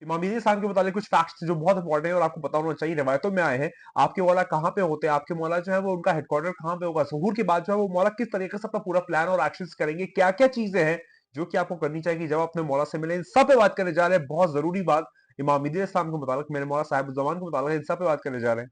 इमाम मीर साहब के मुतालिक कुछ फैक्ट्स जो बहुत इंपॉर्टेंट है और आपको पता होना चाहिए, रिवायतों में आए हैं। आपके मौला कहाँ पे होते हैं, आपके मौला जो है वो उनका हेडक्वार्टर कहाँ पे होगा, ज़हूर के बाद जो है वो मौला किस तरीके से अपना पूरा प्लान और एक्शंस करेंगे, क्या क्या चीजें हैं जो कि आपको करनी चाहिए जब अपने मौला से मिले। इन सब पे बात करने जा रहे हैं, बहुत जरूरी बात इमाम मीर इस्लाम के मुतालिक, मेरे मौला साहिब जमान के मुतालिक, इन सब पे बात करने जा रहे हैं।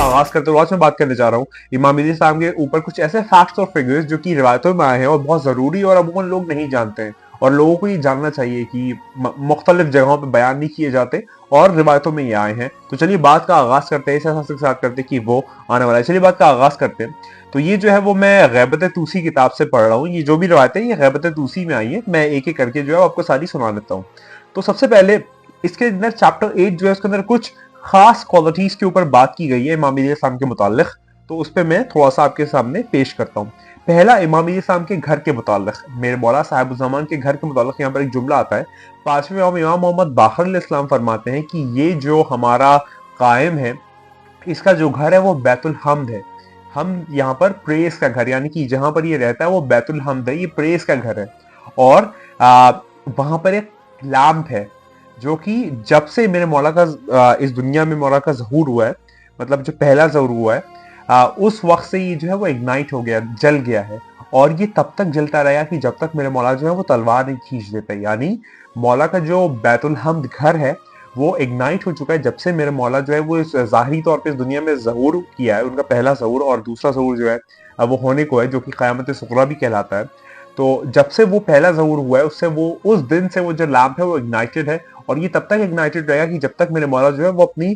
आगाज करते हुए आज मैं बात करने जा रहा हूँ इमाम मीर साहब के ऊपर कुछ ऐसे फैक्ट्स और फिगर्स जो कि रिवायतों में आए हैं और बहुत जरूरी और अमूमन लोग नहीं जानते हैं, और लोगों को ये जानना चाहिए कि मुख्तलिफ जगहों पे बयान नहीं किए जाते और रिवायतों में ये आए हैं। तो चलिए बात का आगाज करते हैं, इस एहसास के साथ करते हैं कि वो आने वाला है। चलिए बात का आगाज करते हैं। तो ये जो है वो मैं गैबत तूसी किताब से पढ़ रहा हूँ, ये जो भी रिवायतें ये गैबत तूसी में आई है, मैं एक एक करके जो है आपको सारी सुना देता हूँ। तो सबसे पहले इसके अंदर चैप्टर 8 जो है उसके अंदर कुछ खास क्वालिटीज के ऊपर बात की गई है इमाम मीर इस्लाम के मुतालिक, तो उस पर मैं थोड़ा सा आपके सामने पेश करता हूँ। पहला, इमाम मीर इस्लाम के घर के मुतालिक, मेरे मौला साहिब ज़मान के घर के मुतालिक यहाँ पर एक जुमला आता है। 5वें इमाम मोहम्मद बाक़र इस्लाम फरमाते हैं कि ये जो हमारा कायम है, इसका जो घर है वो बैतुल हम्द है। हम यहाँ पर प्रेस का घर, यानी कि जहां पर ये रहता है वो बैतुल हम्द है, ये प्रेस का घर है। और वहां पर एक लैम्प है जो कि जब से मेरे मौला का इस दुनिया में मौला का ज़हूर हुआ है, मतलब जो पहला ज़हूर हुआ है, उस वक्त से ये जो है वो इग्नाइट हो गया, जल गया है। और ये तब तक जलता रहेगा कि जब तक मेरे मौला जो है वो तलवार नहीं खींच देता। यानी मौला का जो बैतुल हम्द घर है वो इग्नाइट हो चुका है जब से मेरे मौला जो है वो इस ज़ाहिरी तौर पे इस दुनिया में ज़हूर किया है, उनका पहला ज़हूर, और दूसरा ज़हूर जो है वो होने को है, जो कि क़यामत सुग़रा भी कहलाता है। तो जब से वो पहला ज़हूर हुआ है उससे वो उस दिन से वो जो लैम्प है वो इग्नाइटेड है, और ये तब तक इग्नाइटेड रहेगा कि जब तक मेरे मौला जो है वो अपनी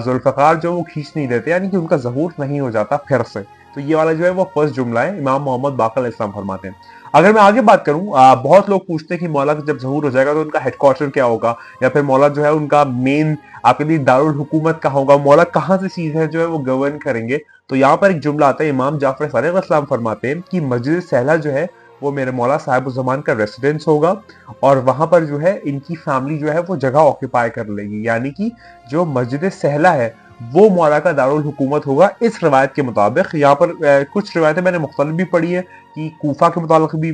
जुल्फ़कार जो वो खींच नहीं देते, यानी कि उनका ज़हूर नहीं हो जाता फिर से। तो ये वाला जो है वो फर्स्ट जुमला है, इमाम मोहम्मद बाक़र इस्लाम फरमाते हैं। अगर मैं आगे बात करूं, बहुत लोग पूछते हैं कि मौला का जब ज़हूर हो जाएगा तो उनका हेडक्वार्टर क्या होगा, या फिर मौला जो है उनका मेन आपके लिए दारुल हुकूमत कहाँ होगा, मौला कहाँ से चीज़ जो है वो गवर्न करेंगे। तो यहाँ पर एक जुमला आता है, इमाम जाफर सादिक इस्लाम फरमाते हैं कि मस्जिद सहला जो है वो मेरे मौला साहिब ज़मान का रेसिडेंस होगा, और वहां पर जो है इनकी फैमिली जो है वो जगह ऑक्यूपाई कर लेगी। यानी कि जो मस्जिद सहला है वो मौला का दारुल हुकूमत होगा इस रवायत के मुताबिक। यहाँ पर कुछ रवायतें मैंने मुख्तलिफ भी पढ़ी है कि कूफा के मुताबिक भी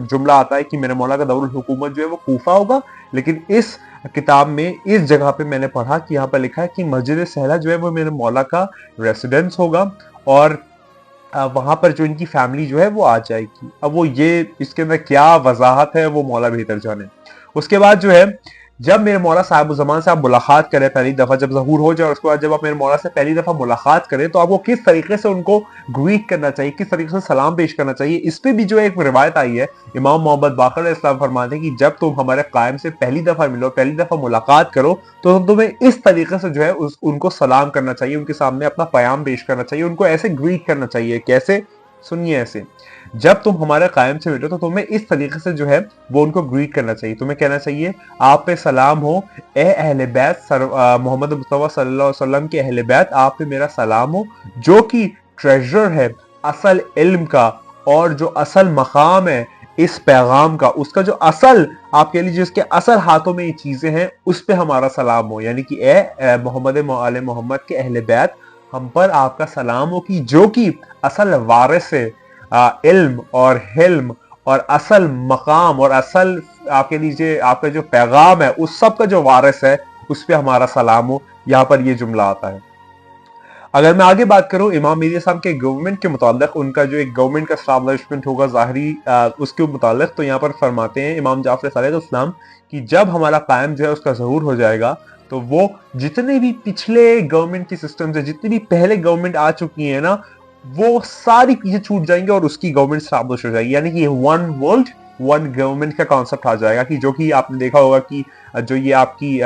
जुमला आता है कि मेरे मौला का दारुल हुकूमत जो है वो कूफा होगा, लेकिन इस किताब में इस जगह पे मैंने पढ़ा कि यहाँ पर लिखा है कि मस्जिद सहला जो है वो मेरे मौला का रेसिडेंस होगा, और वहां पर जो इनकी फैमिली जो है वो आ जाएगी। अब वो ये इसके अंदर क्या वजाहत है वो मौला बेहतर जाने। उसके बाद जो है जब मेरे मौला साहिब ज़मान से आप मुलाकात करें पहली दफा, जब ज़हूर हो जाए, उसके बाद जब आप मेरे मौला से पहली दफा मुलाकात करें तो आपको किस तरीके से उनको ग्रीट करना चाहिए, किस तरीके से सलाम पेश करना चाहिए, इस पे भी जो एक रिवायत आई है। इमाम मोहम्मद बाक़र इस्लाम फरमाते हैं कि जब तुम हमारे कायम से पहली दफा मिलो, पहली दफा मुलाकात करो, तो तुम्हें इस तरीके से जो है उनको सलाम करना चाहिए, उनके सामने अपना प्याम पेश करना चाहिए, उनको ऐसे ग्रीट करना चाहिए। कैसे? सुनिए, ऐसे जब तुम हमारे कायम से मिलो तो तुम्हें इस तरीके से जो है वो उनको ग्रीट करना चाहिए। तुम्हें कहना चाहिए, आप पे सलाम हो ए अहले बैत, मोहम्मद मुस्तफा सल्लल्लाहु अलैहि वसल्लम के अहले बैत, आप पे मेरा सलाम हो, जो कि ट्रेजर है असल इल्म का, और जो असल मकाम है इस पैगाम का, उसका जो असल आपके लिए जिसके असल हाथों में ये चीजें हैं, उस पे हमारा सलाम हो। यानी कि ए मोहम्मद आले मोहम्मद के अहले बैत, हम पर आपका सलाम हो कि जो कि असल वारिस है इल्म और हिल्म और असल मकाम और असल आपके नीचे आपका जो पैगाम है उस सब का जो वारिस है, उस पे हमारा सलाम हो। यहाँ पर ये जुमला आता है। अगर मैं आगे बात करूं इमाम मीर साहब के गवर्नमेंट के मुतालिक, उनका जो एक गवर्नमेंट का स्टैब्लिशमेंट होगा ज़ाहिरी उसके मुतालिक, तो यहाँ पर फरमाते हैं इमाम जाफर सादिक इस्लाम कि जब हमारा कायम जो है उसका ज़हूर हो जाएगा तो वो जितने भी पिछले गवर्नमेंट के सिस्टम से, जितनी भी पहले गवर्नमेंट आ चुकी है ना, वो सारी पीछे छूट जाएंगे और उसकी गवर्नमेंट स्टैब्लिश हो जाएगी। यानी कि वन वर्ल्ड वन गवर्नमेंट का कॉन्सेप्ट आ जाएगा, कि जो कि आपने देखा होगा कि जो ये आपकी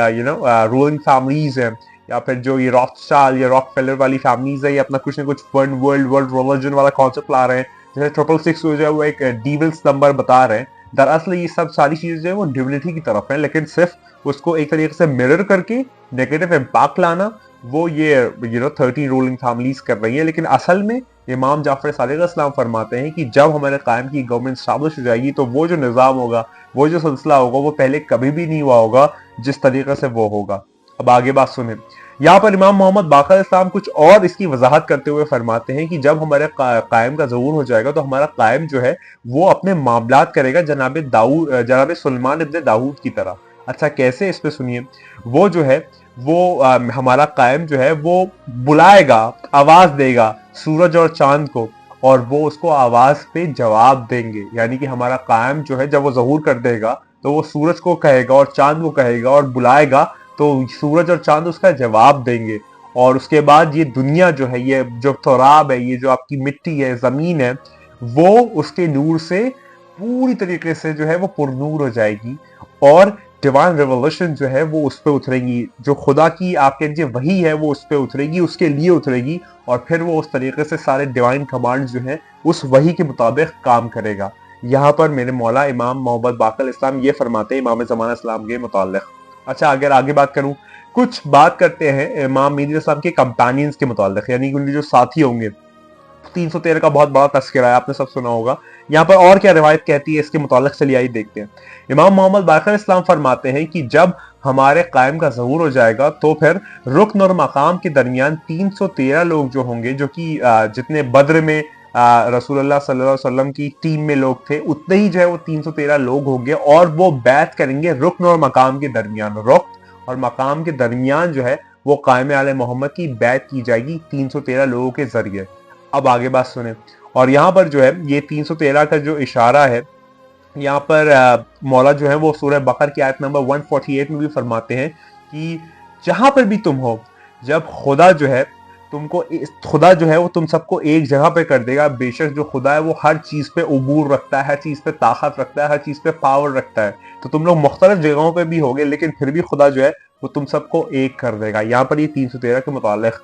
रूलिंग फैमिलीज है, या फिर जो ये रॉथस्चाइल्ड या रॉकफेलर वाली फैमिलीज है, ये अपना कुछ ना कुछ वन वर्ल्ड वर्ल्ड रिलीजन वाला कॉन्सेप्ट ला रहे हैं। जैसे 666 जो है वो एक डिविल्स नंबर बता रहे हैं, दरअसल ये सब सारी चीजें जो है वो डिविनिटी की तरफ है, लेकिन सिर्फ उसको एक तरीके से मिरर करके नेगेटिव इम्पैक्ट लाना वो ये 13 रूलिंग फैमिलीज कर रही है, लेकिन असल में इमाम जाफर सादिक अलैहिस्सलाम फरमाते हैं कि जब हमारे कायम की गवर्नमेंट स्टाब्लिश हो जाएगी तो वो जो निज़ाम होगा, वो जो सिलसिला होगा, वो पहले कभी भी नहीं हुआ होगा जिस तरीके से वो होगा। अब आगे बात सुने, यहाँ पर इमाम मोहम्मद बाक़र इस्लाम कुछ और इसकी वजाहत करते हुए फरमाते हैं कि जब हमारे कायम का ज़हूर हो जाएगा तो हमारा कायम जो है वो अपने मामलात करेगा जनाब सुलेमान इब्न दाऊद की तरह। अच्छा कैसे, इस पे सुनिए। वो जो है वो हमारा कायम जो है वो बुलाएगा, आवाज देगा सूरज और चांद को, और वो उसको आवाज पे जवाब देंगे। यानी कि हमारा कायम जो है जब वो ज़हूर कर देगा तो वो सूरज को कहेगा और चांद को कहेगा और बुलाएगा, तो सूरज और चांद उसका जवाब देंगे। और उसके बाद ये दुनिया जो है, ये जो तराब है, ये जो आपकी मिट्टी है, जमीन है, वो उसके नूर से पूरी तरीके से जो है वो पुरनूर हो जाएगी, और डिवाइन रेवोल्यूशन जो है वो उस पर उतरेगी। जो खुदा की आपके लिए वही है वो उस पर उतरेगी, उसके लिए उतरेगी, और फिर वो उस तरीके से सारे डिवाइन कमांड जो है उस वही के मुताबिक काम करेगा। यहाँ पर मेरे मौला इमाम मोहम्मद बाक़र इस्लाम ये फरमाते हैं इमाम ज़माना इस्लाम के मुतालिक। अच्छा अगर आगे बात करूं, कुछ बात करते हैं इमाम मेहदी इस्लाम के कंपेनियंस के मुतालिक, यानी कि उनके जो साथी होंगे। 313 का बहुत बड़ा तस्करा है, आपने सब सुना होगा। यहाँ पर और क्या रिवायत कहती है इसके मुतालिक, चलिए आइए देखते हैं। इमाम मोहम्मद बाक़र इस्लाम फरमाते हैं कि जब हमारे कायम का ज़हूर हो जाएगा तो फिर रुकन और मकाम के दरमियान 313 लोग जो होंगे, जो कि जितने बद्र में रसूलुल्लाह सल्लल्लाहु अलैहि वसल्लम की टीम में लोग थे, उतने ही जो है वो 313 लोग होंगे, और वो बैत करेंगे रुकन और मकाम के दरमियान। रुकन और मकाम के दरमियान जो है वो कायम आले मोहम्मद की बैत की जाएगी 313 लोगों के जरिए। अब आगे बात सुने, और यहाँ पर जो है ये 313 का जो इशारा है, यहाँ पर मौला जो है वो सूरह बकर की आयत नंबर 148 में भी फरमाते हैं कि जहां पर भी तुम हो, जब खुदा जो है वो तुम सबको एक जगह पे कर देगा। बेशक जो खुदा है वो हर चीज पे उबूर रखता है, हर चीज पे ताकत रखता है, हर चीज पे पावर रखता है। तो तुम लोग मुख्तलिफ जगहों पे भी होगे, लेकिन फिर भी खुदा जो है वो तुम सबको एक कर देगा। यहाँ पर ये 313 के मुतालिक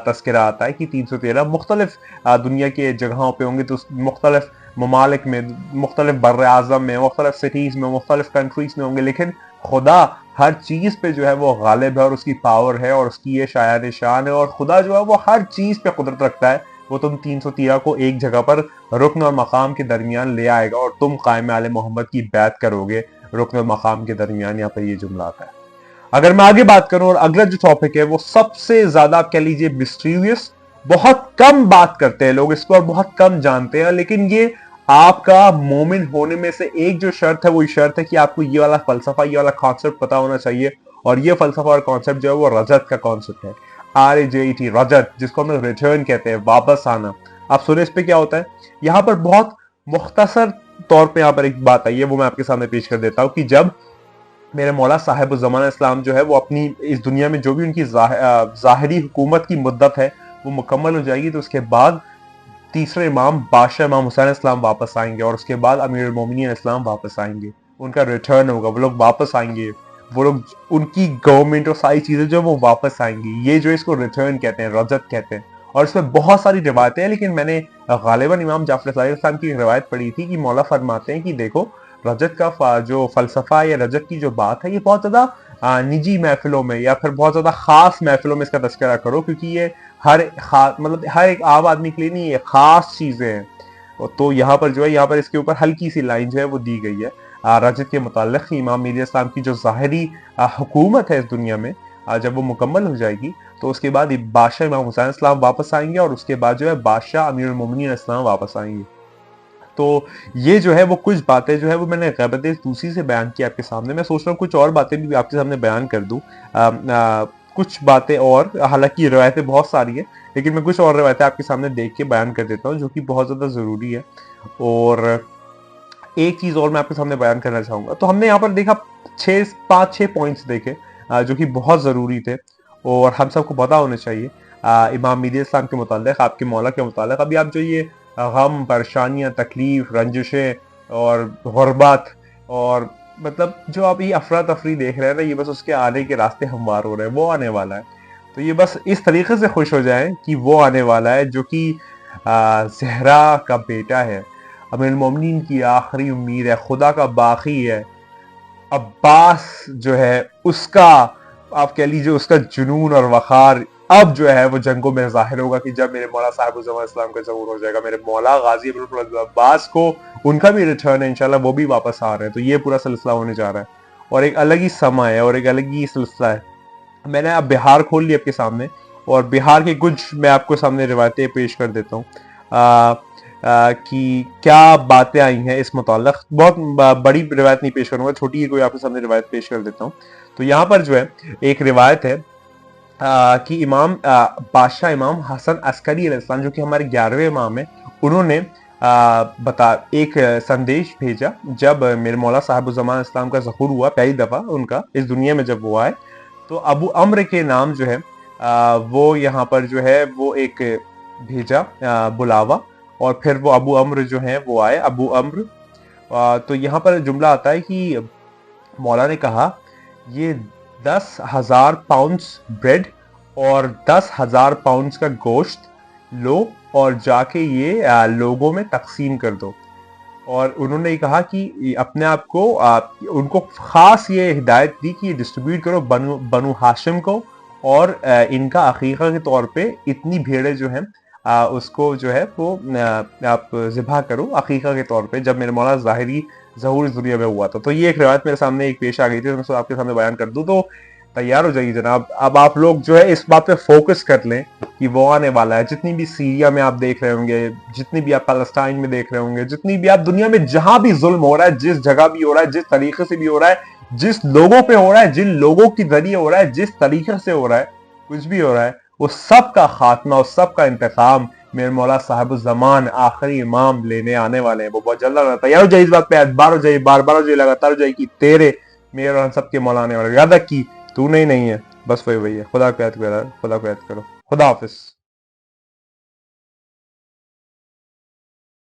तस्करा आता है कि 313 मुख्तलिफ दुनिया के जगहों पे होंगे, तो मुख्तलिफ ममालिक में, मुख्तलिफ बर्र आज़म में, मुख्तलिफ सिटीज में, मुख्तलिफ कंट्रीज में होंगे, लेकिन खुदा हर चीज पे जो है वो गालिब है, और उसकी पावर है, और उसकी ये शायान शान है, और खुदा जो है वो हर चीज पे कुदरत रखता है। वो तुम 313 को एक जगह पर रुकन और मकाम के दरमियान ले आएगा, और तुम कायम आले मोहम्मद की बैत करोगे रुकन और मकाम के दरमियान। यहाँ पर ये जुमला आता है। अगर मैं आगे बात करूं, और अगला जो टॉपिक है वो सबसे ज्यादा आप कह लीजिए मिस्टीरियस, बहुत कम बात करते हैं लोग इस पर, बहुत कम जानते हैं, लेकिन ये आपका मोमिन होने में से एक जो शर्त है वो शर्त है कि आपको ये वाला फलसफा, ये वाला कॉन्सेप्ट पता होना चाहिए। और ये फलसफा और कॉन्सेप्ट जो है वो रजत का कॉन्सेप्ट है, RAJET, रजत, जिसको हम लोग रिटर्न कहते हैं, वापस आना। आप सुने इस पे क्या होता है। यहाँ पर बहुत मुख्तसर तौर पे यहाँ पर एक बात आई है, वो मैं आपके सामने पेश कर देता हूँ कि जब मेरे मौला साहिब ज़माना इस्लाम जो है वो अपनी इस दुनिया में जो भी उनकी ज़ाहिरी हुकूमत की मुद्दत है वो मुकम्मल हो जाएगी, तो उसके बाद तीसरे इमाम बादशाह इमाम हुसैन इस्लाम वापस आएंगे, और उसके बाद अमीरुल मोमिनीन इस्लाम वापस आएंगे। उनका रिटर्न होगा, वो लोग वापस आएंगे, वो लोग, उनकी गवर्नमेंट और सारी चीजें जो वो वापस आएंगी। ये जो इसको रिटर्न कहते हैं, रजत कहते हैं। और इसमें बहुत सारी रिवायतें हैं, लेकिन मैंने गालिबन इमाम जाफर सादिक इस्लाम की रिवायत पढ़ी थी कि मौला फरमाते हैं कि देखो, रजत का जो फलसफा या रजत की जो बात है, ये बहुत ज्यादा निजी महफिलों में या फिर बहुत ज्यादा खास महफिलों में इसका तस्करा करो, क्योंकि ये मतलब हर एक आम आदमी के लिए नहीं, ये खास चीजें हैं। तो यहाँ पर जो है, यहाँ पर इसके ऊपर हल्की सी लाइन जो है वो दी गई है रजत के मुताल्लिक़। इमाम मेहदी इस्लाम की जो ज़ाहिरी हुकूमत है इस दुनिया में, जब वो मुकम्मल हो जाएगी तो उसके बाद बादशाह इमाम हुसैन इस्लाम वापस आएंगे, और उसके बाद जो है बादशाह अमीरुल मोमिनीन इस्लाम वापस आएंगे। तो ये जो है वो कुछ बातें जो है वो मैंने ग़ैबत दूसरी से बयान की आपके सामने। मैं सोच रहा हूँ कुछ और बातें भी आपके सामने बयान कर दूँ, कुछ बातें और, हालांकि रिवायतें बहुत सारी है, लेकिन मैं कुछ और रिवायतें आपके सामने देख के बयान कर देता हूँ जो कि बहुत ज़्यादा ज़रूरी है। और एक चीज़ और मैं आपके सामने बयान करना चाहूँगा। तो हमने यहाँ पर देखा 5-6 पॉइंट्स देखे जो कि बहुत ज़रूरी थे और हम सबको पता होने चाहिए इमाम मेहदी इस्लाम के मुताल्लिक़, आपके मौला के मुताल्लिक़। अभी आप जो ये गम, परेशानियाँ, तकलीफ़, रंजिशें और गुर्बत, और मतलब जो आप ये अफरा तफरी देख रहे हैं ना, ये बस उसके आने के रास्ते हमवार हो रहे हैं, वो आने वाला है। तो ये बस इस तरीके से खुश हो जाएं कि वो आने वाला है जो कि ज़हरा का बेटा है, अमीरुल मोमिनीन की आखिरी उम्मीद है, खुदा का बाकी है। अब्बास जो है उसका, आप कह लीजिए उसका जुनून और वक़ार अब जो है वो जंगों में जाहिर होगा कि जब मेरे मौला साहिब इस्लाम का ज़हूर हो जाएगा, मेरे मौला गाजी अब्दुल अब्बास को उनका भी रिटर्न है इंशाल्लाह, वो भी वापस आ रहे हैं। तो ये पूरा सिलसिला होने जा रहा है और एक अलग ही समा है और एक अलग ही सिलसिला है। मैंने अब बिहार खोल लिया आपके सामने और बिहार की कुछ मैं आपको सामने रिवायतें पेश कर देता हूँ कि क्या बातें आई हैं इस मुताल्लिक। बहुत बड़ी रिवायत नहीं पेश करूंगा, छोटी ही कोई आपके सामने रिवायत पेश कर देता हूँ। तो यहाँ पर जो है एक रिवायत है कि इमाम बादशाह इमाम हसन अस्करी अलैहिस्सलाम जो कि हमारे 11वें इमाम है, उन्होंने एक संदेश भेजा जब मेरे मौला साहिब ज़मान इस्लाम का ज़हूर हुआ पहली दफ़ा उनका इस दुनिया में जब वो आए। तो अबू अम्र के नाम जो है वो यहाँ पर जो है वो एक भेजा बुलावा और फिर वो अबू अम्र जो है वो आए अबू अम्र। तो यहाँ पर जुमला आता है कि मौला ने कहा ये 10,000 पाउंड्स ब्रेड और 10,000 पाउंड्स का गोश्त लो और जाके ये लोगों में तकसीम कर दो। और उन्होंने कहा कि अपने आप को उनको खास ये हिदायत दी कि डिस्ट्रीब्यूट करो बनु हाशिम को और इनका अकीका के तौर पे इतनी भेड़ें जो हैं उसको जो है वो आप ज़िबा करो अकीका के तौर पे जब मेरे मौला ज़ाहिरी ज़हूर इस दुनिया में हुआ था। तो ये एक रिवायत मेरे सामने एक पेश आ गई थी, मैं आपके सामने बयान कर दूं। तो तैयार हो जाइए जनाब, अब आप लोग जो है इस बात पे फोकस कर लें कि वो आने वाला है। जितनी भी सीरिया में आप देख रहे होंगे, जितनी भी आप पैलेस्टाइन में देख रहे होंगे, जितनी भी आप दुनिया में जहां भी जुल्म हो रहा है, जिस जगह भी हो रहा है, जिस तरीके से भी हो रहा है, जिस लोगों पे हो रहा है, जिन लोगों के जरिए हो रहा है, जिस तरीके से हो रहा है, कुछ भी हो रहा है, वो सब का खात्मा और सब का इंतकाम मेरे मौला साहिब ज़मान आखिरी इमाम लेने आने वाले हैं। वो बहुत जल्द आ तैयार हो जाए, इस बात पे बार हो जाए, बार बार हो जाए, लगातार हो जाए कि तेरे मेरे और सबके मौला आने वाले। याद रख की तू नहीं है, बस वही है। खुदा को याद करो, खुदा हाफिज।